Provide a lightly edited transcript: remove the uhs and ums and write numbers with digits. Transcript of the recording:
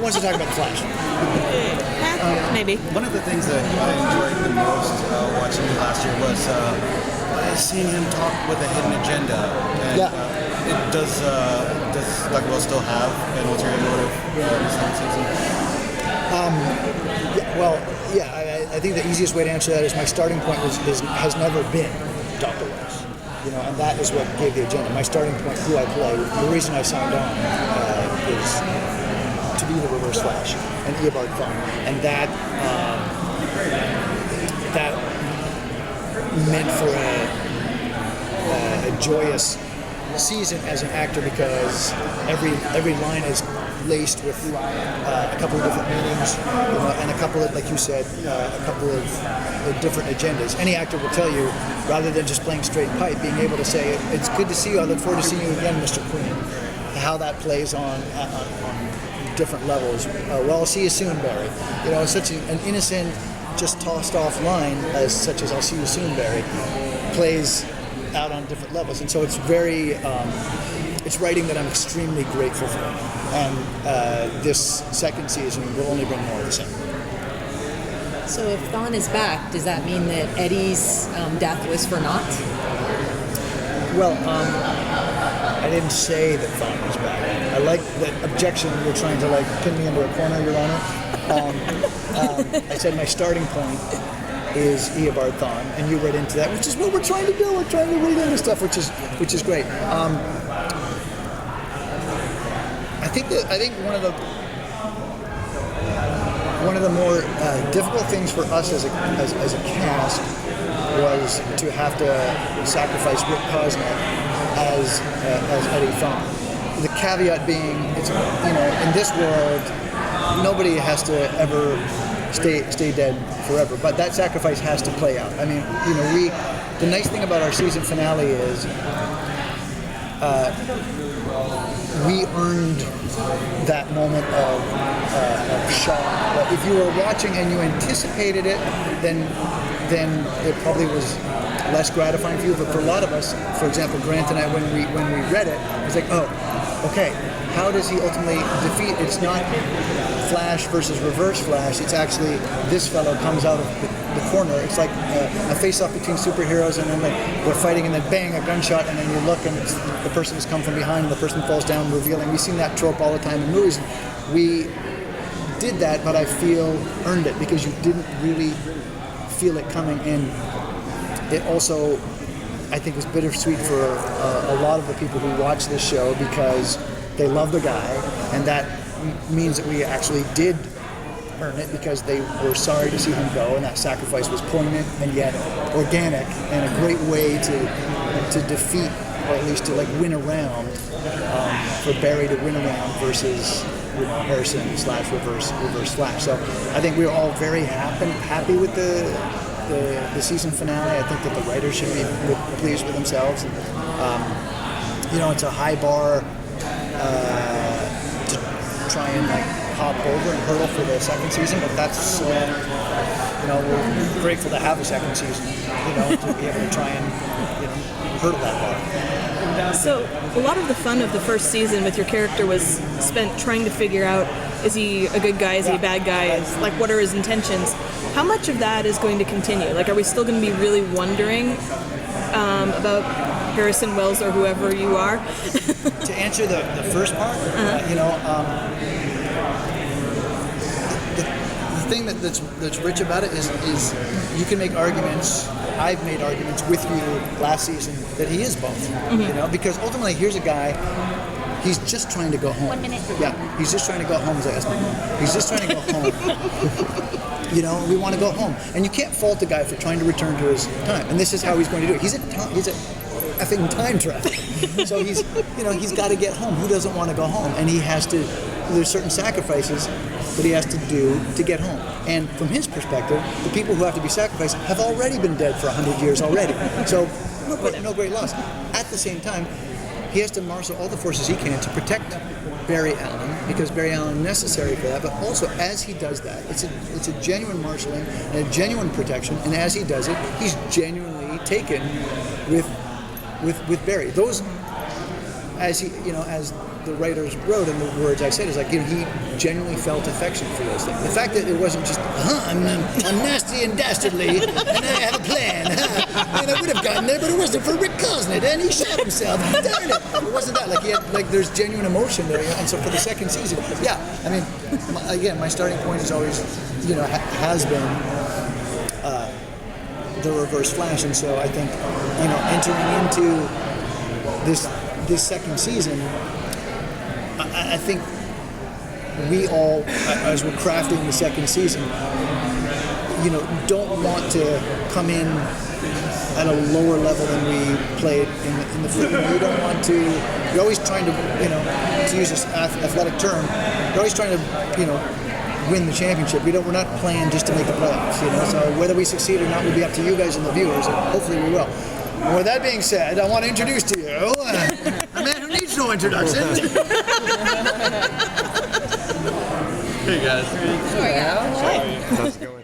wants to talk about the Flash? Maybe. One of the things that I enjoyed the most watching him last year was seeing him talk with a hidden agenda. And, does Doug Will still have an ulterior motive in the second season? I think the easiest way to answer that is my starting point has never been Dr. Wells. And that is what gave the agenda. My starting point, who I play, the reason I signed on is to be the Reverse Flash and Eobard Thawne, and that meant for a joyous season as an actor, because every line is laced with a couple of different meanings, and a couple of, like you said, a couple of different agendas. Any actor will tell you, rather than just playing straight pipe, being able to say, "It's good to see you. I look forward to seeing you again, Mr. Queen." How that plays on different levels. Well, I'll see you soon, Barry. Such an innocent, just tossed off line such as "I'll see you soon, Barry" plays out on different levels, and so it's very. It's writing that I'm extremely grateful for, and this second season will only bring more of the same. So if Thawne is back, does that mean that Eddie's death was for naught? Well, I didn't say that Thawne was back. I like that objection. You're trying to pin me into a corner, Your Honor. I said my starting point is Eobard Thawne, and you read into that, which is what we're trying to do. We're trying to read into stuff, which is great. I think one of the more difficult things for us as a cast was to have to sacrifice Rick Cosner as Eddie Thawne. The caveat being, it's in this world, nobody has to ever stay dead forever, but that sacrifice has to play out. I mean, the nice thing about our season finale is we earned that moment of shock. But if you were watching and you anticipated it, then it probably was less gratifying for you. But for a lot of us, for example, Grant and I, when we read it, it was like, oh, okay, how does he ultimately defeat? It's not Flash versus Reverse Flash. It's actually this fellow comes out of the corner. It's like a face-off between superheroes, and then they're fighting, and then bang, a gunshot, and then you look, and it's the person has come from behind, and the person falls down, revealing. We've seen that trope all the time in movies. We did that, but I feel earned it, because you didn't really feel it coming in. It also, I think, was bittersweet for a lot of the people who watch this show, because they love the guy, and that means that we actually did earn it, because they were sorry to see him go, and that sacrifice was poignant and yet organic, and a great way to defeat, or at least to win around, for Barry to win around versus Harrison / Reverse Flash. So I think we were all very happy with the season finale. I think that the writers should be pleased with themselves. It's a high bar to try and hop over and hurdle for the second season, but that's we're grateful to have a second season, to be able to try and hurdle that bar. So a lot of the fun of the first season with your character was spent trying to figure out, is he a good guy, is he a bad guy, what are his intentions? How much of that is going to continue? Are we still going to be really wondering about Harrison Wells or whoever you are? To answer the first part, the thing that's rich about it is you can make arguments. I've made arguments with you last season that he is both. Because ultimately, here's a guy. He's just trying to go home. 1 minute. Yeah, he's just trying to go home. He's just trying to go home. We want to go home, and you can't fault the guy for trying to return to his time. And this is how he's going to do it. He's a effing time traveler. So he's got to get home. Who doesn't want to go home? And he has to. There's certain sacrifices that he has to do to get home. And from his perspective, the people who have to be sacrificed have already been dead for 100 years already. So no great loss. At the same time, he has to marshal all the forces he can to protect Barry Allen, because Barry Allen is necessary for that. But also, as he does that, it's a genuine marshaling and a genuine protection. And as he does it, he's genuinely taken with Barry. Those, as he, as the writers wrote and the words I said is like, you know, he genuinely felt affection for those things. The fact that it wasn't just, I'm nasty and dastardly, and I have a plan, and I would have gotten there, but it wasn't for Rick Cosnett, and he shot himself. Darn it! It wasn't that. Like, he had, like, there's genuine emotion there, and so for the second season, yeah. I mean, again, my starting point is always, you know, has been the Reverse Flash, and so I think, you know, entering into this second season, I think we all, as we're crafting the second season, you know, don't want to come in at a lower level than we played in the film. You don't want to. You're always trying to, you know, to use this athletic term, you're always trying to, you know, win the championship. We're not playing just to make the playoffs, you know. So whether we succeed or not will be up to you guys and the viewers, and hopefully we will. And with that being said, I want to introduce to you a man who needs no introduction. Hey guys. Sorry, Al. How's it going?